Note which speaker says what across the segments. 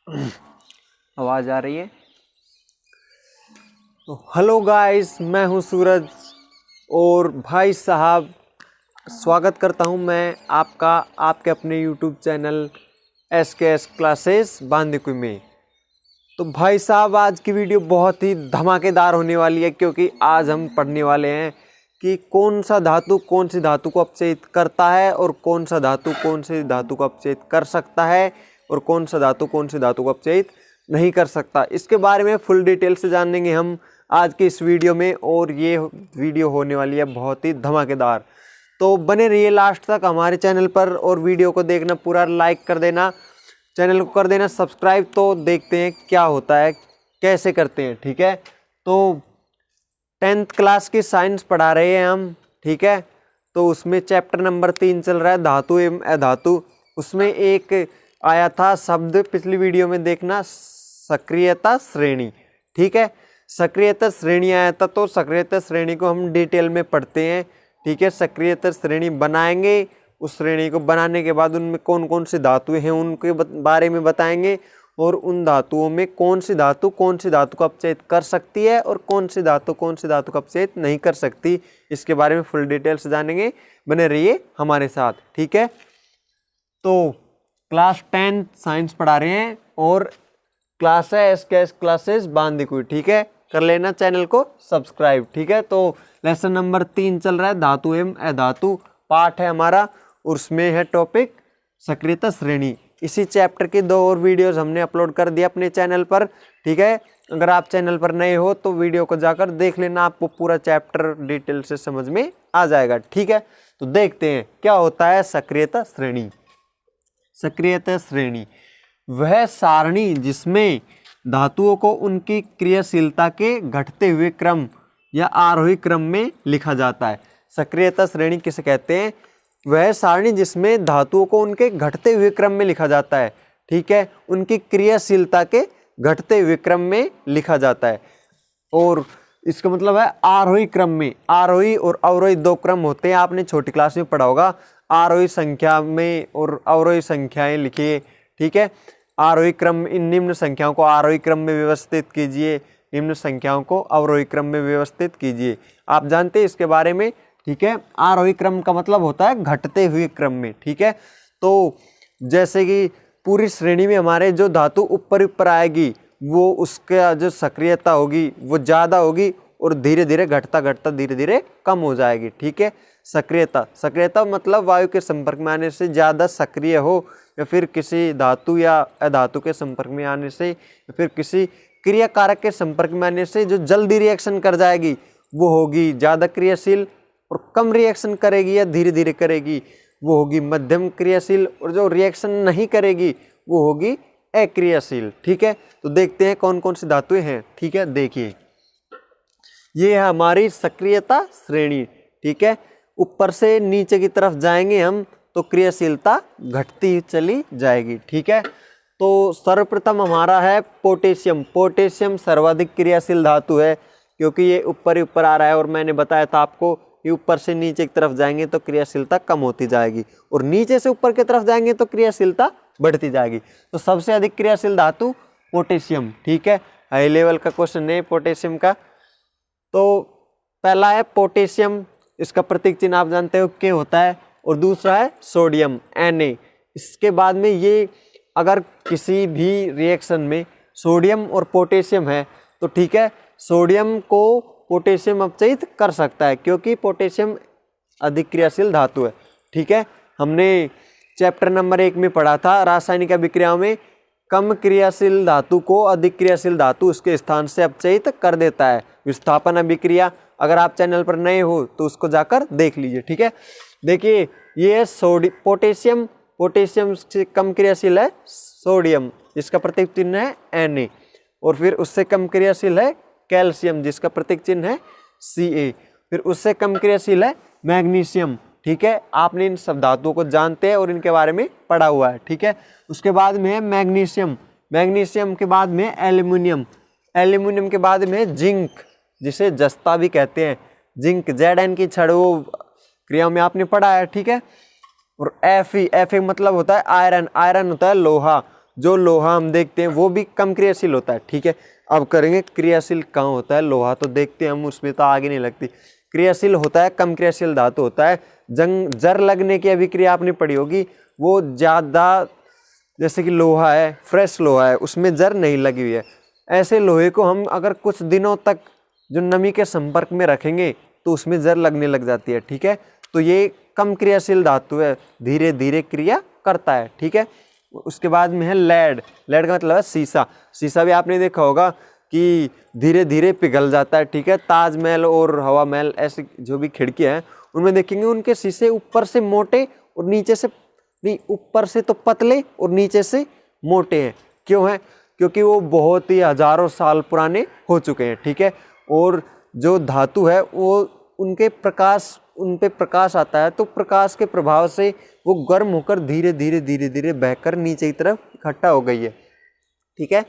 Speaker 1: आवाज़ आ रही है? तो हेलो गाइस, मैं हूं सूरज और भाई साहब स्वागत करता हूं मैं आपका आपके अपने YouTube channel SKS classes Bandikui में। तो भाई साहब, आज की वीडियो बहुत ही धमाकेदार होने वाली है, क्योंकि आज हम पढ़ने वाले हैं कि कौन सा धातु कौन सी धातु को अपचयित करता है और कौन सा धातु कौन सी धातु को अपचयित कर सकता है और कौन सा धातु कौन सी धातु को अपचयित नहीं कर सकता। इसके बारे में फुल डिटेल से जानेंगे हम आज की इस वीडियो में, और ये वीडियो होने वाली है बहुत ही धमाकेदार। तो बने रहिए लास्ट तक हमारे चैनल पर और वीडियो को देखना पूरा, लाइक कर देना, चैनल को कर देना सब्सक्राइब। तो देखते हैं क्या होता है, कैसे करते हैं। ठीक है, तो 10th क्लास की साइंस पढ़ा रहे हैं हम। ठीक है, तो उसमें चैप्टर नंबर 3 चल रहा है, धातु एवं अधातु। उसमें एक आया था शब्द, पिछली वीडियो में देखना, सक्रियता श्रेणी। ठीक है, सक्रियता श्रेणी आया था, तो सक्रियता श्रेणी को हम डिटेल में पढ़ते हैं। ठीक है, सक्रियता श्रेणी बनाएंगे, उस श्रेणी को बनाने के बाद उनमें कौन कौन सी धातुएं हैं उनके बारे में बताएंगे, और उन धातुओं में कौन सी धातु को अपचयित कर सकती है और कौन सी धातु को अपचयित नहीं कर सकती, इसके बारे में फुल डिटेल से जानेंगे। बने रहिए हमारे साथ। ठीक है, तो क्लास 10 साइंस पढ़ा रहे हैं और क्लास है SKS क्लासेस बांदीकुई। ठीक है, कर लेना चैनल को सब्सक्राइब। ठीक है, तो लेसन नंबर 3 चल रहा है, धातु एवं अधातु पार्ट है हमारा, और उसमें है टॉपिक सक्रियता श्रेणी। इसी चैप्टर की 2 और वीडियोस हमने अपलोड कर दिया अपने चैनल पर। ठीक है, अगर आप चैनल पर नए हो तो वीडियो को जाकर देख लेना, आपको पूरा चैप्टर डिटेल से समझ में आ जाएगा। ठीक है, तो देखते हैं क्या होता है सक्रियता श्रेणी। सक्रियता श्रेणी वह सारणी जिसमें धातुओं को उनकी क्रियाशीलता के घटते हुए क्रम या आरोही क्रम में लिखा जाता है। सक्रियता श्रेणी किसे कहते हैं? वह सारणी जिसमें धातुओं को उनके घटते हुए क्रम में लिखा जाता है। ठीक है, उनकी क्रियाशीलता के घटते हुए क्रम में लिखा जाता है, और इसका मतलब है आरोही क्रम में। आरोही और अवरोही 2 क्रम होते हैं, आपने छोटी क्लास में पढ़ा होगा। आरोही संख्या में और अवरोही संख्याएं लिखिए। ठीक है, आरोही क्रम, इन निम्न संख्याओं को आरोही क्रम में व्यवस्थित कीजिए, निम्न संख्याओं को अवरोही क्रम में व्यवस्थित कीजिए। आप जानते हैं इसके बारे में। ठीक है, आरोही क्रम का मतलब होता है घटते हुए क्रम में। ठीक है, तो जैसे कि पूरी श्रेणी में हमारे जो धातु ऊपर ऊपर आएगी, वो उसका जो सक्रियता होगी वो ज़्यादा होगी, और धीरे धीरे घटता घटता धीरे धीरे कम हो जाएगी। ठीक है, सक्रियता मतलब वायु के संपर्क में आने से ज़्यादा सक्रिय हो, या फिर किसी धातु या अधातु के संपर्क में आने से, या फिर किसी क्रिया कारक के संपर्क में आने से जो जल्दी रिएक्शन कर जाएगी वो होगी ज़्यादा क्रियाशील, और कम रिएक्शन करेगी या धीरे धीरे करेगी वो होगी मध्यम क्रियाशील, और जो रिएक्शन नहीं करेगी वो होगी अक्रियाशील। ठीक है, तो देखते हैं कौन कौन सी धातुएं हैं। ठीक है, देखिए ये है हमारी सक्रियता श्रेणी। ठीक है, ऊपर से नीचे की तरफ जाएंगे हम तो क्रियाशीलता घटती चली जाएगी। ठीक है, तो सर्वप्रथम हमारा है पोटेशियम। पोटेशियम सर्वाधिक क्रियाशील धातु है, क्योंकि ये ऊपर ही ऊपर आ रहा है, और मैंने बताया था आपको ये ऊपर से नीचे की तरफ जाएंगे तो क्रियाशीलता कम होती जाएगी, और नीचे से ऊपर की तरफ जाएंगे तो क्रियाशीलता बढ़ती जाएगी। तो सबसे अधिक क्रियाशील धातु पोटेशियम। ठीक है, हाई लेवल का क्वेश्चन है पोटेशियम का। तो पहला है पोटेशियम, इसका प्रतीक चिन्ह आप जानते हो के होता है, और दूसरा है सोडियम Na। इसके बाद में ये अगर किसी भी रिएक्शन में सोडियम और पोटेशियम है तो ठीक है, सोडियम को पोटेशियम अपचयित कर सकता है, क्योंकि पोटेशियम अधिक क्रियाशील धातु है। ठीक है, हमने चैप्टर नंबर 1 में पढ़ा था रासायनिक अभिक्रियाओं में, कम क्रियाशील धातु को अधिक क्रियाशील धातु उसके स्थान से अपचयित कर देता है, विस्थापन अभिक्रिया। अगर आप चैनल पर नए हो तो उसको जाकर देख लीजिए। ठीक है, देखिए ये है पोटेशियम, पोटेशियम से कम क्रियाशील है सोडियम, जिसका प्रतीक चिन्ह है Na, और फिर उससे कम क्रियाशील है कैल्शियम, जिसका प्रतीक चिन्ह है Ca, फिर उससे कम क्रियाशील है मैग्नीशियम। ठीक है, आपने इन सब धातुओं को जानते हैं और इनके बारे में पढ़ा हुआ है। ठीक है, उसके बाद में है मैग्नीशियम, मैग्नीशियम के बाद में एल्यूमिनियम, एल्यूमिनियम के बाद में जिंक, जिसे जस्ता भी कहते हैं। जिंक Zn की छड़ वो क्रियाओं में आपने पढ़ा है। ठीक है, और Fe मतलब होता है आयरन, आयरन होता है लोहा, जो लोहा हम देखते हैं वो भी कम क्रियाशील होता है, ठीक है। अब करेंगे क्रियाशील कहाँ होता है, लोहा तो देखते हैं हम, उसमें तो आगे नहीं लगती। क्रियाशील होता है, कम क्रियाशील धातु होता है। जर लगने की अभिक्रिया आपने पढ़ी होगी, वो ज़्यादा, जैसे कि लोहा है, फ्रेश लोहा है, उसमें जर नहीं लगी हुई है, ऐसे लोहे को हम अगर कुछ दिनों तक जो नमी के संपर्क में रखेंगे तो उसमें जर लगने लग जाती है, ठीक है। तो ये कम क्रियाशील धातु है, धीरे धीरे क्रिया करता है, ठीक है। उसके बाद में है लेड। लेड का मतलब है शीशा। शीशा भी आपने देखा होगा कि धीरे धीरे पिघल जाता है, ठीक है। ताजमहल और हवा महल ऐसी जो भी खिड़कियाँ हैं उनमें देखेंगे उनके शीशे ऊपर से मोटे और नीचे से नहीं, ऊपर से तो पतले और नीचे से मोटे हैं। क्यों है? क्योंकि वो बहुत ही हजारों साल पुराने हो चुके हैं, ठीक है। और जो धातु है वो उन पे प्रकाश आता है, तो प्रकाश के प्रभाव से वो गर्म होकर धीरे धीरे बहकर नीचे की तरफ इकट्ठा हो गई है, ठीक है।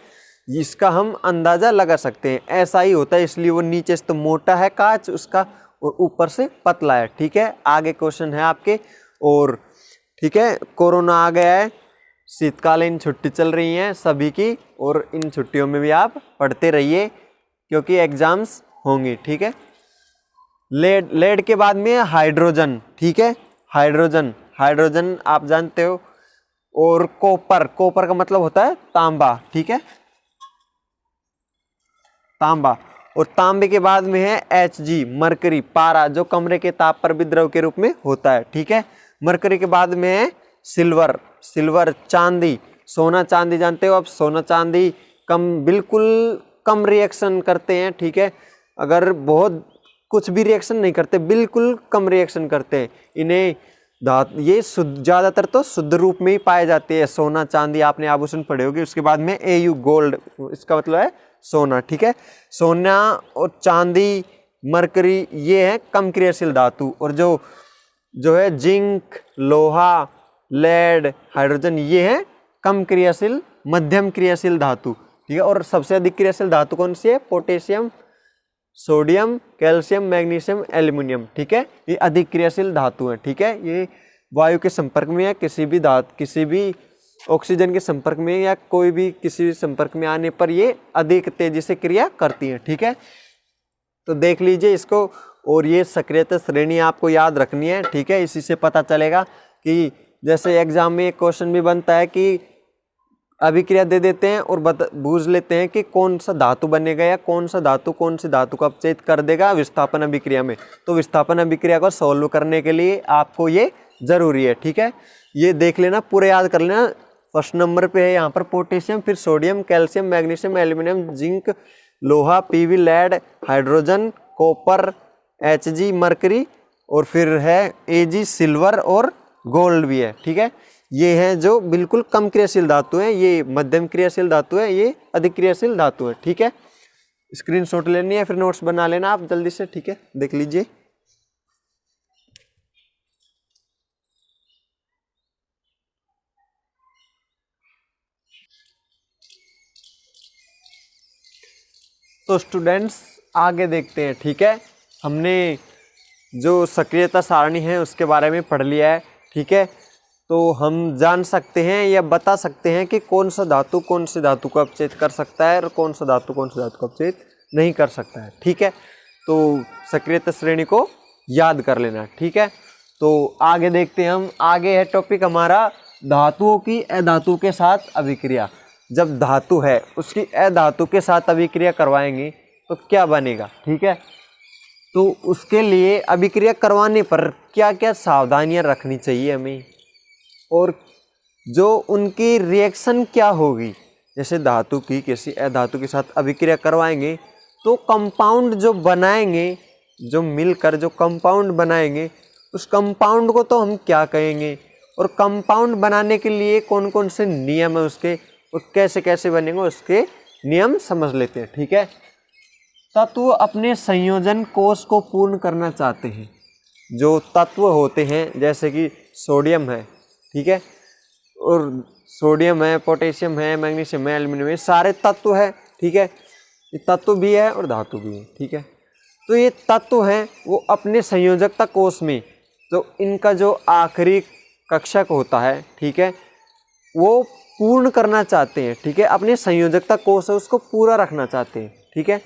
Speaker 1: इसका हम अंदाजा लगा सकते हैं, ऐसा ही होता है, इसलिए वो नीचे से तो मोटा है कांच उसका और ऊपर से पतला है, ठीक है। आगे क्वेश्चन है आपके, और ठीक है, कोरोना आ गया है, शीतकालीन छुट्टी चल रही हैं सभी की, और इन छुट्टियों में भी आप पढ़ते रहिए क्योंकि एग्जाम्स होंगे, ठीक है। लेड के बाद में हाइड्रोजन, ठीक है। हाइड्रोजन आप जानते हो। और कॉपर का मतलब होता है तांबा, ठीक है, तांबा। और तांबे के बाद में है Hg, मरकरी, पारा, जो कमरे के ताप पर भी द्रव के रूप में होता है, ठीक है। मरकरी के बाद में है सिल्वर, चांदी, सोना चांदी जानते हो आप। सोना चांदी बिल्कुल कम रिएक्शन करते हैं, ठीक है। अगर बहुत कुछ भी रिएक्शन नहीं करते, बिल्कुल कम रिएक्शन करते हैं। इन्हें ये ज़्यादातर तो शुद्ध रूप में ही पाए जाते हैं। सोना चांदी आपने आभूषण पढ़े होंगे। उसके बाद में Au, गोल्ड, इसका मतलब है सोना, ठीक है। सोना और चांदी, मरकरी, ये है कम क्रियाशील धातु। और जो है जिंक, लोहा, लेड, हाइड्रोजन, ये है कम क्रियाशील, मध्यम क्रियाशील धातु, ठीक है। और सबसे अधिक क्रियाशील धातु कौन सी है? Potassium, sodium, calcium, magnesium, aluminium, ठीक है। ये अधिक क्रियाशील धातु है, ठीक है। ये वायु के संपर्क में या किसी भी ऑक्सीजन के संपर्क में या कोई भी किसी भी संपर्क में आने पर ये अधिक तेजी से क्रिया करती है, ठीक है। तो देख लीजिए इसको, और ये सक्रियता श्रेणी आपको याद रखनी है, ठीक है। इसी से पता चलेगा कि जैसे एग्जाम में एक क्वेश्चन भी बनता है कि अभिक्रिया दे देते हैं और बूझ लेते हैं कि कौन सा धातु बनेगा या कौन सी धातु को अपचयित कर देगा विस्थापन अभिक्रिया में। तो विस्थापन अभिक्रिया को सॉल्व करने के लिए आपको ये जरूरी है, ठीक है। ये देख लेना, पूरे याद कर लेना। फर्स्ट नंबर पे है यहाँ पर पोटेशियम, फिर sodium, calcium, magnesium, aluminium, zinc, लोहा, Pb, lead, hydrogen, copper, Hg, mercury, और फिर है Ag, सिल्वर, और गोल्ड भी है, ठीक है। ये हैं जो बिल्कुल कम क्रियाशील धातु हैं, ये मध्यम क्रियाशील धातु है, ये अधिक क्रियाशील धातु है, ठीक है। स्क्रीनशॉट लेनी है, फिर नोट्स बना लेना आप जल्दी से, ठीक है। देख लीजिए। तो स्टूडेंट्स आगे देखते हैं, ठीक है। हमने जो सक्रियता सारणी है उसके बारे में पढ़ लिया है, ठीक है। तो हम जान सकते हैं या बता सकते हैं कि कौन सा धातु कौन सी धातु को अपचयित कर सकता है और कौन सा धातु को अपचयित नहीं कर सकता है, ठीक है। तो सक्रियता श्रेणी को याद कर लेना, ठीक है। तो आगे देखते हैं हम। आगे है टॉपिक हमारा धातुओं की अधातु के साथ अभिक्रिया। जब धातु है उसकी अधातु के साथ अभिक्रिया करवाएंगे तो क्या बनेगा, ठीक है। तो उसके लिए अभिक्रिया करवाने पर क्या क्या सावधानियां रखनी चाहिए हमें, और जो उनकी रिएक्शन क्या होगी। जैसे धातु की किसी अधातु के साथ अभिक्रिया करवाएंगे तो कंपाउंड जो बनाएंगे, जो मिलकर जो कंपाउंड बनाएंगे, उस कंपाउंड को तो हम क्या कहेंगे, और कंपाउंड बनाने के लिए कौन कौन से नियम है उसके, और कैसे कैसे बनेंगे उसके नियम समझ लेते हैं, ठीक है। तत्व अपने संयोजन कोष को पूर्ण करना चाहते हैं। जो तत्व होते हैं जैसे कि सोडियम है, ठीक है, और सोडियम है, पोटेशियम है, मैग्नीशियम है, एल्युमिनियम है, सारे तत्व है, ठीक है। ये तत्व भी है और धातु भी है, ठीक है। तो ये तत्व हैं वो अपने संयोजकता कोष में, तो इनका जो आखिरी कक्षक होता है, ठीक है, वो पूर्ण करना चाहते हैं, ठीक है, अपने संयोजकता कोष है उसको पूरा रखना चाहते हैं, ठीक है।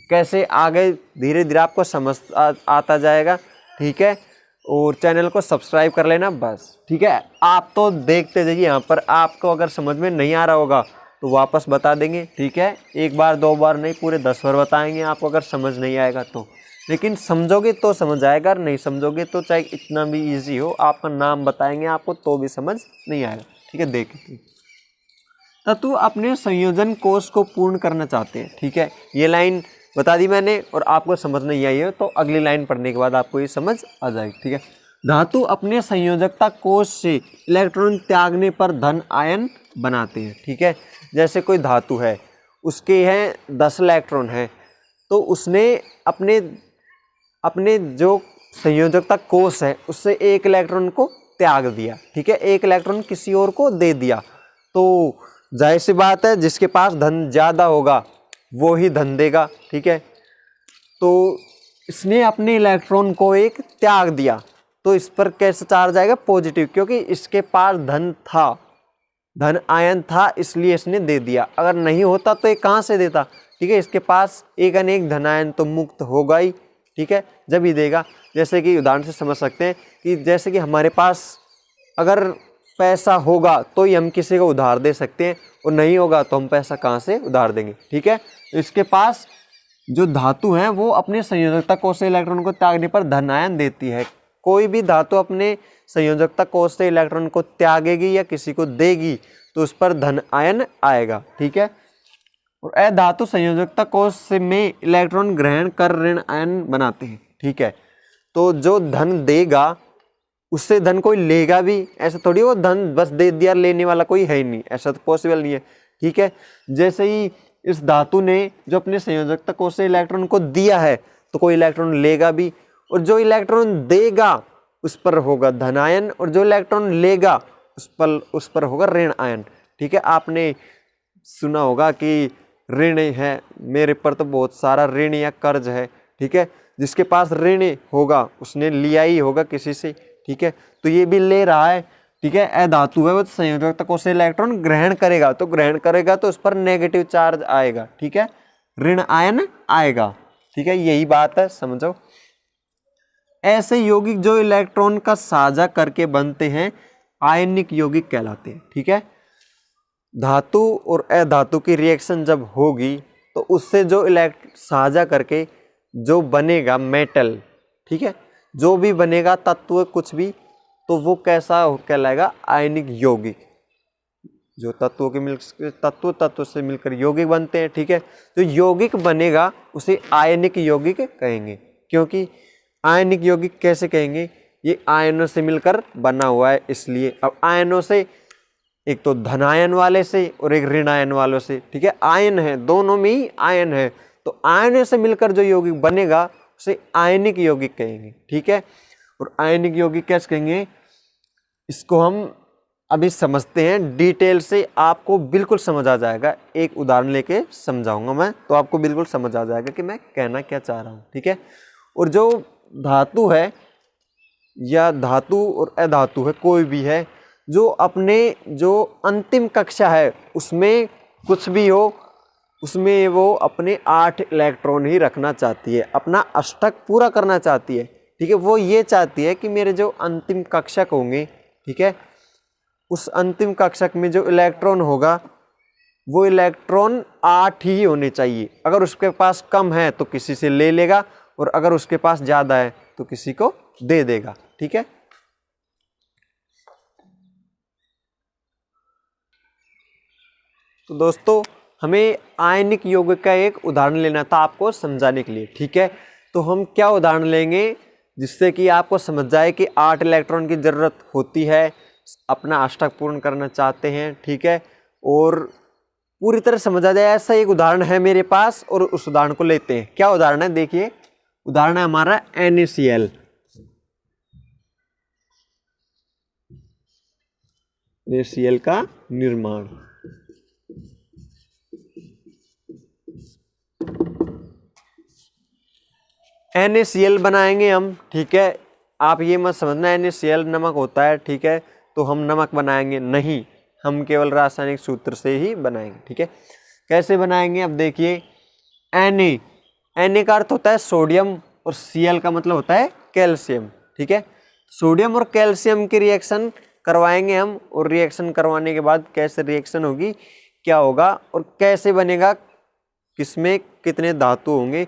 Speaker 1: कैसे आगे धीरे धीरे आपको समझ आता जाएगा, ठीक है। और चैनल को सब्सक्राइब कर लेना बस, ठीक है। आप तो देखते जाइए, यहाँ पर आपको अगर समझ में नहीं आ रहा होगा तो वापस बता देंगे, ठीक है। एक बार दो बार नहीं, पूरे 10 बार बताएंगे आपको अगर समझ नहीं आएगा तो। लेकिन समझोगे तो समझ आएगा, और नहीं समझोगे तो चाहे इतना भी इजी हो, आपका नाम बताएंगे आपको तो भी समझ नहीं आएगा, ठीक है। देखिए, तत्व अपने संयोजन कोष को पूर्ण करना चाहते हैं, ठीक है। ये लाइन बता दी मैंने और आपको समझ नहीं आई है तो अगली लाइन पढ़ने के बाद आपको ये समझ आ जाएगी, ठीक है। धातु अपने संयोजकता कोष से इलेक्ट्रॉन त्यागने पर धन आयन बनाते हैं, ठीक है। जैसे कोई धातु है, उसके हैं 10 इलेक्ट्रॉन हैं, तो उसने अपने जो संयोजकता कोष है उससे एक इलेक्ट्रॉन को त्याग दिया, ठीक है, एक इलेक्ट्रॉन किसी और को दे दिया। तो जाहिर सी बात है जिसके पास धन ज़्यादा होगा वो ही धन देगा, ठीक है। तो इसने अपने इलेक्ट्रॉन को एक त्याग दिया, तो इस पर कैसे चार्ज आएगा? पॉजिटिव, क्योंकि इसके पास धन था, धन आयन था, इसलिए इसने दे दिया। अगर नहीं होता तो ये कहाँ से देता, ठीक है। इसके पास एक अनेक धन आयन तो मुक्त होगा ही, ठीक है, जब ही देगा। जैसे कि उदाहरण से समझ सकते हैं कि जैसे कि हमारे पास अगर पैसा होगा तो ही हम किसी को उधार दे सकते हैं, और नहीं होगा तो हम पैसा कहाँ से उधार देंगे, ठीक है। इसके पास जो धातु है वो अपने संयोजकता कोष से इलेक्ट्रॉन को त्यागने पर धन आयन देती है। कोई भी धातु अपने संयोजकता कोष से इलेक्ट्रॉन को त्यागेगी या किसी को देगी तो उस पर धन आयन आएगा, ठीक है। और अधातु संयोजकता कोष से में इलेक्ट्रॉन ग्रहण कर ऋण आयन बनाते हैं, ठीक है। तो जो धन देगा उससे धन कोई लेगा भी, ऐसा थोड़ी वो धन बस दे दिया, लेने वाला कोई है ही नहीं, ऐसा तो पॉसिबल नहीं है, ठीक है। जैसे ही इस धातु ने जो अपने संयोजकता कोष से इलेक्ट्रॉन को दिया है तो कोई इलेक्ट्रॉन लेगा भी, और जो इलेक्ट्रॉन देगा उस पर होगा धन आयन, और जो इलेक्ट्रॉन लेगा उस पर होगा ऋण आयन, ठीक है। आपने सुना होगा कि ऋण है, मेरे पर तो बहुत सारा ऋण या कर्ज है, ठीक है। जिसके पास ऋण होगा उसने लिया ही होगा किसी से, ठीक है। तो ये भी ले रहा है, ठीक है। अधातु है वो संयोजकता कोष से इलेक्ट्रॉन ग्रहण करेगा, तो ग्रहण करेगा तो उस पर नेगेटिव चार्ज आएगा, ठीक है, ऋण आयन आएगा, ठीक है। यही बात है, समझो। ऐसे यौगिक जो इलेक्ट्रॉन का साझा करके बनते हैं आयनिक यौगिक कहलाते हैं, ठीक है। धातु और अधातु की रिएक्शन जब होगी तो उससे जो साझा करके जो बनेगा मेटल, ठीक है, जो भी बनेगा तत्व कुछ भी, तो वो कैसा कहलाएगा? आयनिक यौगिक। जो तत्वों के तत्व से मिलकर यौगिक बनते हैं, ठीक है। जो यौगिक बनेगा उसे आयनिक यौगिक कहेंगे। क्योंकि आयनिक यौगिक कैसे कहेंगे? ये आयनों से मिलकर बना हुआ है इसलिए। अब आयनों से, एक तो धनायन वाले से और एक ऋण आयन वालों से, ठीक है, आयन है, दोनों में ही आयन है, तो आयनों से मिलकर जो यौगिक बनेगा उसे आयनिक यौगिक कहेंगे, ठीक है। और आयनिक यौगिक कैसे कहेंगे इसको हम अभी समझते हैं डिटेल से, आपको बिल्कुल समझ आ जाएगा। एक उदाहरण लेके समझाऊंगा मैं, तो आपको बिल्कुल समझ आ जाएगा कि मैं कहना क्या चाह रहा हूँ, ठीक है। और जो धातु है या धातु और अधातु है, कोई भी है, जो अपने जो अंतिम कक्षा है उसमें कुछ भी हो, उसमें वो अपने 8 इलेक्ट्रॉन ही रखना चाहती है, अपना अष्टक पूरा करना चाहती है, ठीक है। वो ये चाहती है कि मेरे जो अंतिम कक्षक होंगे, ठीक है, उस अंतिम कक्षक में जो इलेक्ट्रॉन होगा वो इलेक्ट्रॉन 8 ही होने चाहिए। अगर उसके पास कम है तो किसी से ले लेगा, और अगर उसके पास ज़्यादा है तो किसी को दे देगा, ठीक है। तो दोस्तों, हमें आयनिक यौगिक का एक उदाहरण लेना था आपको समझाने के लिए, ठीक है। तो हम क्या उदाहरण लेंगे जिससे कि आपको समझ जाए कि 8 इलेक्ट्रॉन की ज़रूरत होती है, अपना अष्टक पूर्ण करना चाहते हैं, ठीक है, और पूरी तरह समझ आ जाए। ऐसा एक उदाहरण है मेरे पास और उस उदाहरण को लेते हैं। क्या उदाहरण है? देखिए, उदाहरण है हमारा NaCl। NaCl का निर्माण। NaCl बनाएंगे हम, ठीक है। आप ये मत समझना NaCl नमक होता है, ठीक है, तो हम नमक बनाएंगे, नहीं। हम केवल रासायनिक सूत्र से ही बनाएंगे। ठीक है, कैसे बनाएंगे? अब देखिए, Na का अर्थ होता है सोडियम और Cl का मतलब होता है कैल्शियम। ठीक है, सोडियम और कैल्शियम की रिएक्शन करवाएंगे हम, और रिएक्शन करवाने के बाद कैसे रिएक्शन होगी, क्या होगा और कैसे बनेगा, किसमें कितने धातु होंगे,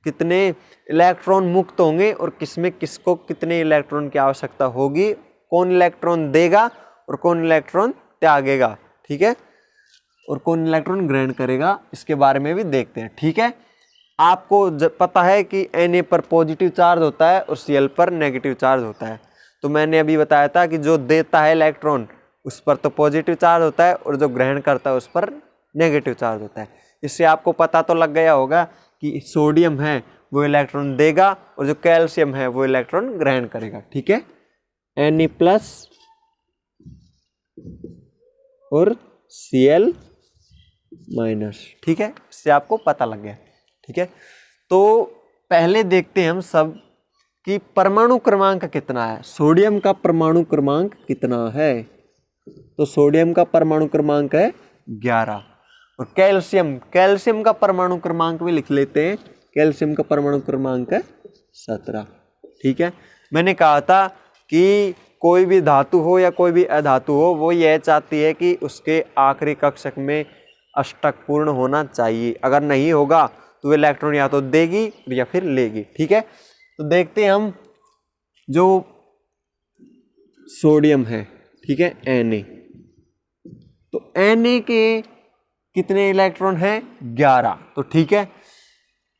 Speaker 1: कितने इलेक्ट्रॉन मुक्त होंगे और किसमें किसको कितने इलेक्ट्रॉन की आवश्यकता होगी, कौन इलेक्ट्रॉन देगा और कौन इलेक्ट्रॉन त्यागेगा। ठीक है, और कौन इलेक्ट्रॉन ग्रहण करेगा, इसके बारे में भी देखते हैं। ठीक है, आपको पता है कि Na पर पॉजिटिव चार्ज होता है और Cl पर नेगेटिव चार्ज होता है। तो मैंने अभी बताया था कि जो देता है इलेक्ट्रॉन उस पर तो पॉजिटिव चार्ज होता है और जो ग्रहण करता है उस पर नेगेटिव चार्ज होता है। इससे आपको पता तो लग गया होगा कि सोडियम है वो इलेक्ट्रॉन देगा और जो कैल्शियम है वो इलेक्ट्रॉन ग्रहण करेगा। ठीक है, Na प्लस और Cl माइनस। ठीक है, इससे आपको पता लग गया। ठीक है, तो पहले देखते हैं हम सब कि परमाणु क्रमांक कितना है, सोडियम का परमाणु क्रमांक कितना है। तो सोडियम का परमाणु क्रमांक है 11 और कैल्शियम का परमाणु क्रमांक भी लिख लेते हैं, कैल्शियम का परमाणु क्रमांक है 17। ठीक है, मैंने कहा था कि कोई भी धातु हो या कोई भी अधातु हो, वो यह चाहती है कि उसके आखिरी कक्षक में अष्टक पूर्ण होना चाहिए। अगर नहीं होगा तो वो इलेक्ट्रॉन या तो देगी या फिर लेगी। ठीक है, तो देखते हैं हम जो सोडियम है, ठीक है, Na, तो Na के कितने इलेक्ट्रॉन हैं? 11। तो ठीक है,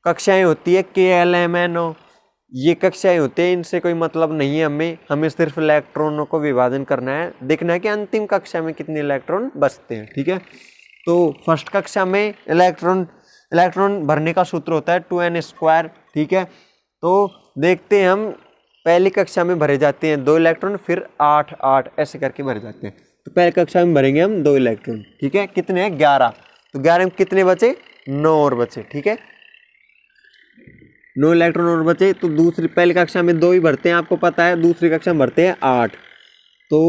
Speaker 1: कक्षाएं होती है KLMNO, ये कक्षाएं होती है, इनसे कोई मतलब नहीं है हमें सिर्फ इलेक्ट्रॉनों को विभाजन करना है, देखना है कि अंतिम कक्षा में कितने इलेक्ट्रॉन बचते हैं। ठीक है, तो फर्स्ट कक्षा में इलेक्ट्रॉन भरने का सूत्र होता है 2n²। ठीक है, तो देखते हैं हम, पहली कक्षा में भरे जाते हैं 2 इलेक्ट्रॉन, फिर 8 8 ऐसे करके भरे जाते हैं। तो पहली कक्षा में भरेंगे हम 2 इलेक्ट्रॉन। ठीक है, कितने हैं? 11। तो 11 में कितने बचे? 9 और बचे। ठीक है, 9 इलेक्ट्रॉन और बचे। तो पहली कक्षा में 2 ही भरते हैं, आपको पता है, दूसरी कक्षा में भरते हैं 8। तो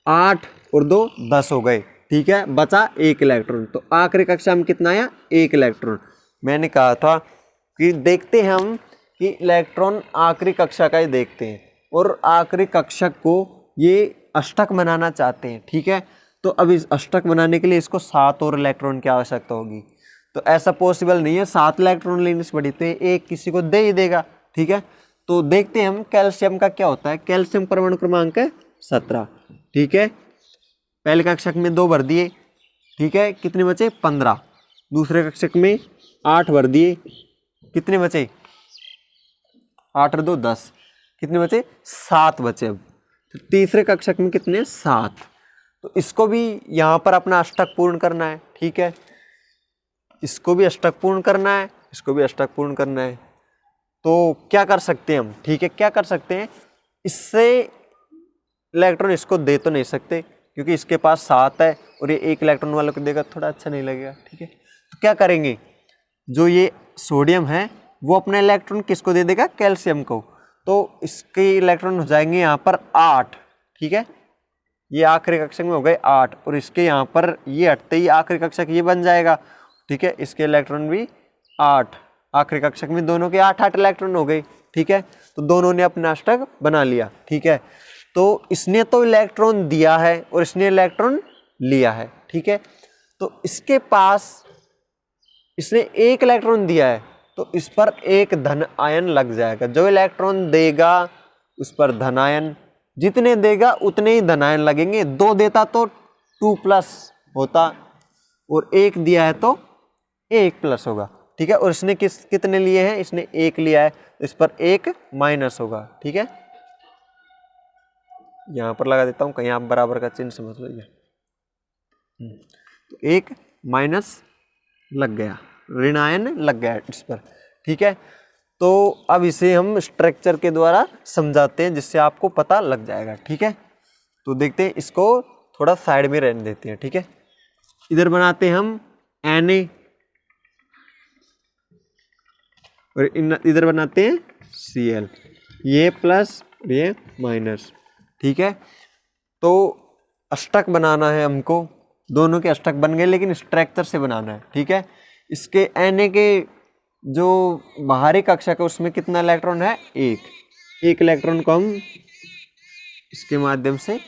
Speaker 1: 8 और 2 10 हो गए। ठीक है, बचा 1 इलेक्ट्रॉन। तो आखिरी कक्षा में कितना आया? 1 इलेक्ट्रॉन। मैंने कहा था कि देखते हैं हम कि इलेक्ट्रॉन आखिरी कक्षा का ही देखते हैं, और आखिरी कक्षक को ये अष्टक बनाना चाहते हैं। ठीक है, तो अब इस अष्टक बनाने के लिए इसको 7 और इलेक्ट्रॉन की आवश्यकता होगी। तो ऐसा पॉसिबल नहीं है 7 इलेक्ट्रॉन लेने से बड़ी, तो एक किसी को दे ही देगा। ठीक है, तो देखते हैं हम कैल्शियम का क्या होता है। कैल्शियम परमाणु क्रमांक है 17। ठीक है, पहले कक्षक में 2 भर दिए। ठीक है, कितने बचे? 15। दूसरे कक्षक में 8 भर दिए, कितने बचे? 8 और 2 10, कितने बचे? 7 बचे। अब तो तीसरे कक्षक में कितने? 7। तो इसको भी यहाँ पर अपना अष्टक पूर्ण करना है। ठीक है, इसको भी अष्टक पूर्ण करना है, इसको भी अष्टक पूर्ण करना है। तो क्या कर सकते हैं हम? ठीक है, क्या कर सकते हैं, इससे इलेक्ट्रॉन इसको दे तो नहीं सकते क्योंकि इसके पास 7 है और ये 1 इलेक्ट्रॉन वालों को देगा, थोड़ा अच्छा नहीं लगेगा। ठीक है, तो क्या करेंगे, जो ये सोडियम है वो अपना इलेक्ट्रॉन किसको दे देगा? कैल्शियम को। तो इसके इलेक्ट्रॉन हो जाएंगे यहाँ पर 8। ठीक है, ये आखिरी कक्षक में हो गए 8, और इसके यहाँ पर ये हटते ही आखिरी कक्षक ये बन जाएगा। ठीक है, इसके इलेक्ट्रॉन भी 8, आखिरी कक्षक में दोनों के 8 8 इलेक्ट्रॉन हो गए। ठीक है, तो दोनों ने अपना अष्टक बना लिया। ठीक है, तो इसने तो इलेक्ट्रॉन दिया है और इसने इलेक्ट्रॉन लिया है। ठीक है, तो इसके पास इसने 1 इलेक्ट्रॉन दिया है, तो इस पर 1 धन आयन लग जाएगा। जो इलेक्ट्रॉन देगा उस पर धन आयन, जितने देगा उतने ही धन आयन लगेंगे। 2 देता तो 2+ होता, और 1 दिया है तो 1+ होगा। ठीक है, और इसने कितने लिए हैं? इसने 1 लिया है, इस पर 1 माइनस होगा। ठीक है, यहाँ पर लगा देता हूँ, कहीं आप बराबर का चिन्ह समझ लो। तो 1 माइनस लग गया, ऋण आयन लग गया इस पर। ठीक है, तो अब इसे हम स्ट्रक्चर के द्वारा समझाते हैं जिससे आपको पता लग जाएगा। ठीक है, तो देखते हैं, इसको थोड़ा साइड में रहने देते हैं। ठीक है, इधर बनाते हैं हम Na और इधर बनाते हैं Cl, ये प्लस ये माइनस। ठीक है, तो अष्टक बनाना है हमको, दोनों के अष्टक बन गए लेकिन स्ट्रक्चर से बनाना है, ठीक है। इसके Na के जो बाहरी कक्षक है उसमें कितना इलेक्ट्रॉन है, एक इलेक्ट्रॉन को हम इसके माध्यम से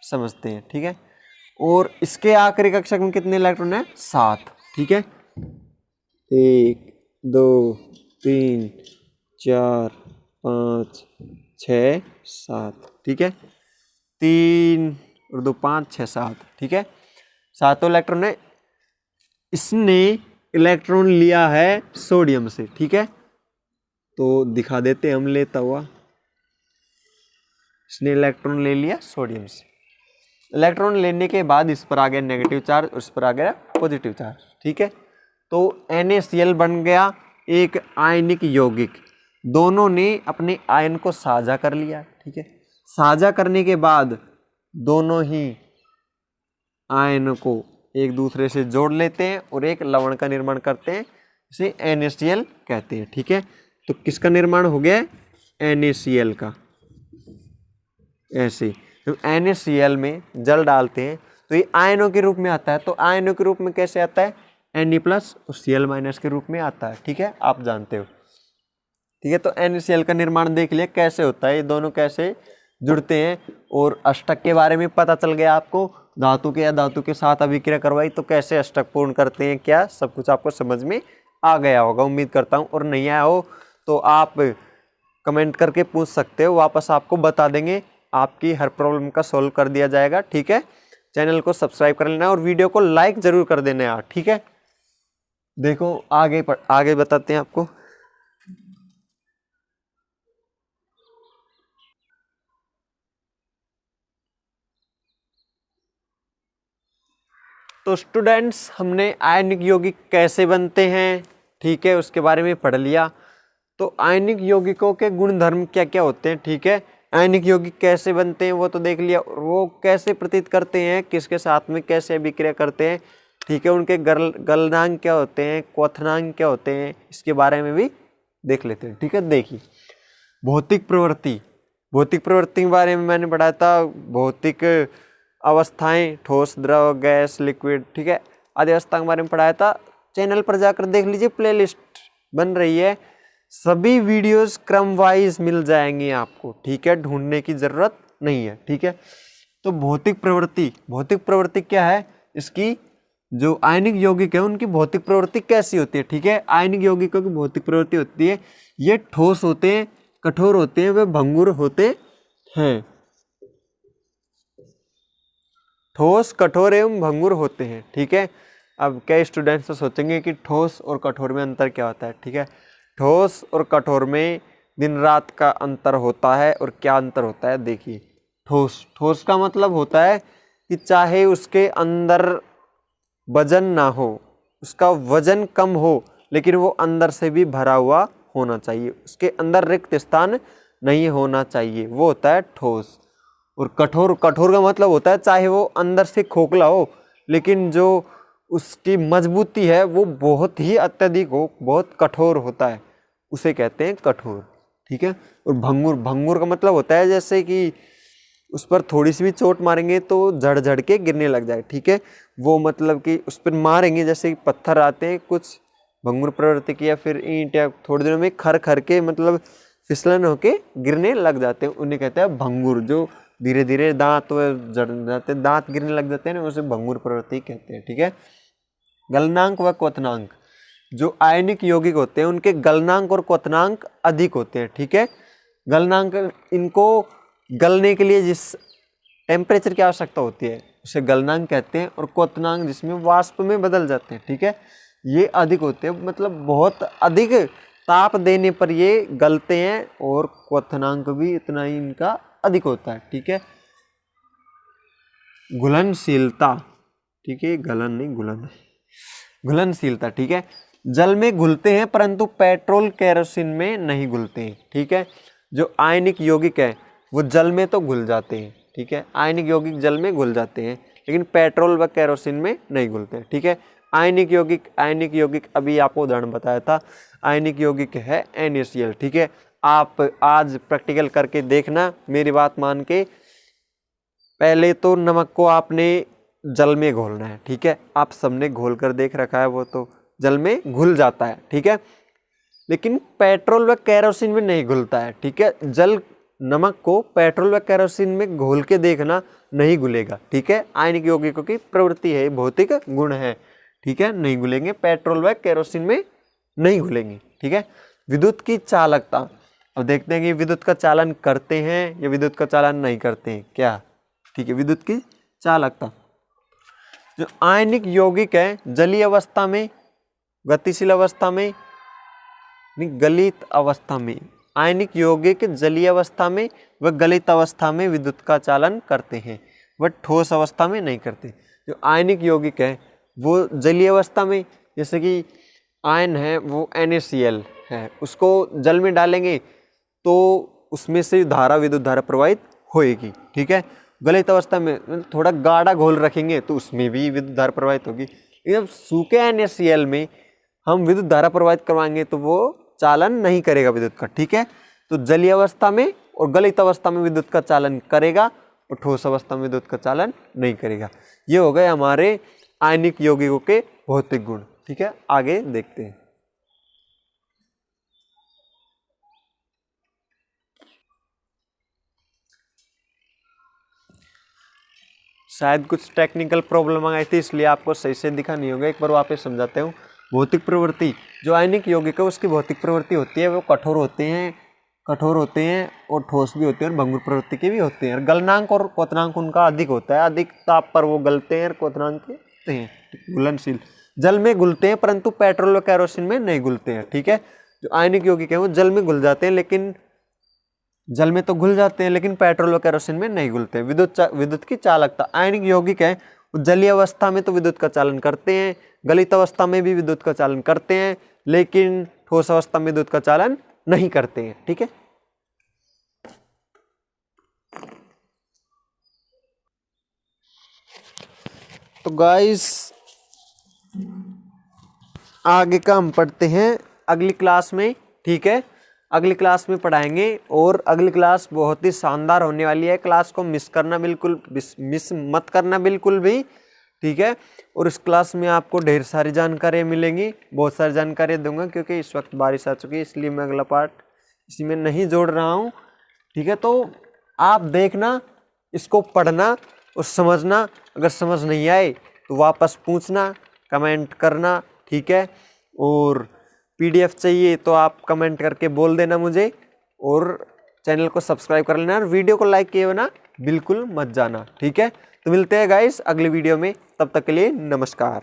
Speaker 1: समझते हैं, ठीक है। और इसके आखिरी कक्षक में कितने इलेक्ट्रॉन है, 7, ठीक है। 1 2 3 4 5 6 7, ठीक है। 3 और 2 5 6 7, ठीक है। 7 इलेक्ट्रॉन है। इसने इलेक्ट्रॉन लिया है सोडियम से, ठीक है। तो दिखा देते हम लेता हुआ। इसने इलेक्ट्रॉन ले लिया सोडियम से। इलेक्ट्रॉन लेने के बाद इस पर आ गया नेगेटिव चार्ज, उस पर आ गया पॉजिटिव चार्ज, ठीक है। तो NaCl बन गया एक आयनिक यौगिक। दोनों ने अपने आयन को साझा कर लिया, ठीक है। साझा करने के बाद दोनों ही आयन को एक दूसरे से जोड़ लेते हैं और एक लवण का निर्माण करते हैं, इसे NaCl कहते हैं, ठीक है। तो किसका निर्माण हो गया, NaCl का। ऐसे जब NaCl में जल डालते हैं तो ये आयनों के रूप में आता है। तो आयनों के रूप में कैसे आता है, Na+ और Cl- के रूप में आता है, ठीक है, आप जानते हो, ठीक है। तो NaCl का निर्माण देख लिया कैसे होता है, ये दोनों कैसे जुड़ते हैं। और अष्टक के बारे में पता चल गया आपको, धातु के या धातु के साथ अभिक्रिया करवाई तो कैसे अष्टक पूर्ण करते हैं, क्या सब कुछ आपको समझ में आ गया होगा, उम्मीद करता हूँ। और नहीं आया हो तो आप कमेंट करके पूछ सकते हो, वापस आपको बता देंगे, आपकी हर प्रॉब्लम का सॉल्व कर दिया जाएगा, ठीक है। चैनल को सब्सक्राइब कर लेना और वीडियो को लाइक जरूर कर देना यार, ठीक है। देखो आगे बताते हैं आपको। तो स्टूडेंट्स, हमने आयनिक यौगिक कैसे बनते हैं, ठीक है, उसके बारे में पढ़ लिया। तो आयनिक यौगिकों के गुणधर्म क्या क्या होते हैं, ठीक है। आयनिक यौगिक कैसे बनते हैं वो तो देख लिया, वो कैसे प्रतीत करते हैं, किसके साथ में कैसे अभिक्रिया करते हैं, ठीक है। उनके गलनांक क्या होते हैं, क्वथनांक क्या होते हैं, इसके बारे में भी देख लेते हैं, ठीक है। देखिए, भौतिक प्रवृत्ति के बारे में मैंने पढ़ाया था। भौतिक अवस्थाएं, ठोस, द्रव, गैस, लिक्विड, ठीक है, आदि अवस्था के बारे में पढ़ाया था। चैनल पर जाकर देख लीजिए, प्लेलिस्ट बन रही है, सभी वीडियोस क्रम वाइज मिल जाएंगी आपको, ठीक है, ढूंढने की जरूरत नहीं है, ठीक है। तो भौतिक प्रवृत्ति क्या है, इसकी जो आयनिक यौगिक है उनकी भौतिक प्रवृत्ति कैसी होती है, ठीक है। आयनिक यौगिकों की भौतिक प्रवृत्ति होती है, ये ठोस होते हैं, कठोर होते हैं, वे भंगुर होते हैं। ठोस, कठोर एवं भंगुर होते हैं, ठीक है। अब कई स्टूडेंट्स तो सोचेंगे कि ठोस और कठोर में अंतर क्या होता है, ठीक है। ठोस और कठोर में दिन रात का अंतर होता है। और क्या अंतर होता है, देखिए, ठोस का मतलब होता है कि चाहे उसके अंदर वजन ना हो, उसका वजन कम हो, लेकिन वो अंदर से भी भरा हुआ होना चाहिए, उसके अंदर रिक्त स्थान नहीं होना चाहिए, वो होता है ठोस। और कठोर का मतलब होता है चाहे वो अंदर से खोखला हो, लेकिन जो उसकी मजबूती है वो बहुत ही अत्यधिक हो, बहुत कठोर होता है, उसे कहते हैं कठोर, ठीक है। और भंगुर का मतलब होता है जैसे कि उस पर थोड़ी सी भी चोट मारेंगे तो झड़ के गिरने लग जाए, ठीक है। वो मतलब कि उस पर मारेंगे, जैसे पत्थर आते हैं कुछ भंगुर प्रवृत्ति की, या फिर ईंट, या थोड़ी देर में खर के मतलब फिसलन होके गिरने लग जाते हैं, उन्हें कहते हैं भंगुर। जो धीरे धीरे दांत जड़ जाते हैं, दांत गिरने लग जाते हैं ना, उसे भंगुर प्रवृत्ति कहते हैं, ठीक है। गलनांक व क्वथनांक, जो आयनिक यौगिक होते हैं उनके गलनांक और क्वथनांक अधिक होते हैं, ठीक है। गलनांक, इनको गलने के लिए जिस टेम्परेचर की आवश्यकता होती है उसे गलनांक कहते हैं। और क्वथनांक जिसमें वाष्प में बदल जाते हैं, ठीक है, ये अधिक होते हैं, मतलब बहुत अधिक ताप देने पर ये गलते हैं। और क्वथनांक भी इतना ही इनका अधिक होता है, ठीक है। घुलनशीलता, ठीक है, गलन नहीं घुलन, घुलनशीलता, ठीक है। जल में घुलते हैं परंतु पेट्रोल केरोसिन में नहीं घुलते हैं, ठीक है। जो आयनिक यौगिक है वो जल में तो घुल जाते हैं, ठीक है, आयनिक यौगिक जल में घुल जाते हैं, लेकिन पेट्रोल व केरोसिन में नहीं घुलते हैं, ठीक है। आयनिक यौगिक अभी आपको उदाहरण बताया था, आयनिक यौगिक है NaCl, ठीक है। आप आज प्रैक्टिकल करके देखना, मेरी बात मान के पहले तो नमक को आपने जल में घोलना है, ठीक है। आप सबने घोल कर देख रखा है, वो तो जल में घुल जाता है, ठीक है। लेकिन पेट्रोल व केरोसिन में नहीं घुलता है, ठीक है। जल नमक को पेट्रोल व केरोसिन में घोल के देखना, नहीं घुलेगा, ठीक है। आयनिक यौगिकों की प्रवृत्ति है, भौतिक गुण है, ठीक है, नहीं घुलेंगे, पेट्रोल व केरोसिन में नहीं घुलेंगे, ठीक है। विद्युत की चालकता, अब देखते हैं कि विद्युत का चालन करते हैं या विद्युत का चालन नहीं करते हैं क्या, ठीक है। विद्युत की चालकता, जो आयनिक यौगिक है जलीय अवस्था में, गतिशील अवस्था में, गलित अवस्था में, आयनिक यौगिक जलीय अवस्था में व गलित अवस्था में विद्युत का चालन करते हैं, वह ठोस अवस्था में नहीं करते। जो आयनिक यौगिक है वो जलीय अवस्था में, जैसे कि आयन है वो NaCl है, उसको जल में डालेंगे तो उसमें से धारा, विद्युत धारा प्रवाहित होएगी, ठीक है। गलित अवस्था में थोड़ा गाढ़ा घोल रखेंगे तो उसमें भी विद्युत धारा प्रवाहित होगी। जब सूखे NaCl में हम विद्युत धारा प्रवाहित करवाएंगे तो वो चालन नहीं करेगा विद्युत का, ठीक है। तो जलीय अवस्था में और गलित अवस्था में विद्युत का चालन करेगा और ठोस अवस्था में विद्युत का चालन नहीं करेगा। ये हो गए हमारे आयनिक यौगिकों के भौतिक गुण, ठीक है। आगे देखते हैं। शायद कुछ टेक्निकल प्रॉब्लम आ गई थी, इसलिए आपको सही से दिखा नहीं होगा, एक बार वापस समझाते हूँ। भौतिक प्रवृत्ति, जो आयनिक यौगिक है उसकी भौतिक प्रवृत्ति होती है, वो कठोर होते हैं और ठोस भी होते हैं और भंगुर प्रवृत्ति के भी होते हैं। और गलनांक और क्वथनांक उनका अधिक होता है, अधिक ताप पर वो गलते हैं और क्वथनांक होते हैं घुलनशील, जल में घुलते हैं परंतु पेट्रोल और केरोसिन में नहीं घुलते हैं, ठीक है। जो आयनिक यौगिक है वो जल में घुल जाते हैं, लेकिन जल में तो घुल जाते हैं लेकिन पेट्रोल और केरोसिन में नहीं घुलते हैं। विद्युत की चालकता, आयनिक यौगिक है जलीय अवस्था में तो विद्युत का चालन करते हैं, गलित अवस्था में भी विद्युत का चालन करते हैं, लेकिन ठोस अवस्था में विद्युत का चालन नहीं करते हैं, ठीक है। तो गाइस आगे का हम पढ़ते हैं अगली क्लास में, ठीक है। अगली क्लास में पढ़ाएंगे और अगली क्लास बहुत ही शानदार होने वाली है। क्लास को मिस मत करना बिल्कुल भी, ठीक है। और इस क्लास में आपको ढेर सारी जानकारी मिलेंगी, बहुत सारी जानकारी दूंगा, क्योंकि इस वक्त बारिश आ चुकी है इसलिए मैं अगला पार्ट इसी में नहीं जोड़ रहा हूँ, ठीक है। तो आप देखना, इसको पढ़ना और समझना, अगर समझ नहीं आए तो वापस पूछना, कमेंट करना, ठीक है। और PDF चाहिए तो आप कमेंट करके बोल देना मुझे, और चैनल को सब्सक्राइब कर लेना और वीडियो को लाइक किए बिना बिल्कुल मत जाना, ठीक है। तो मिलते हैं गाइस अगले वीडियो में, तब तक के लिए नमस्कार।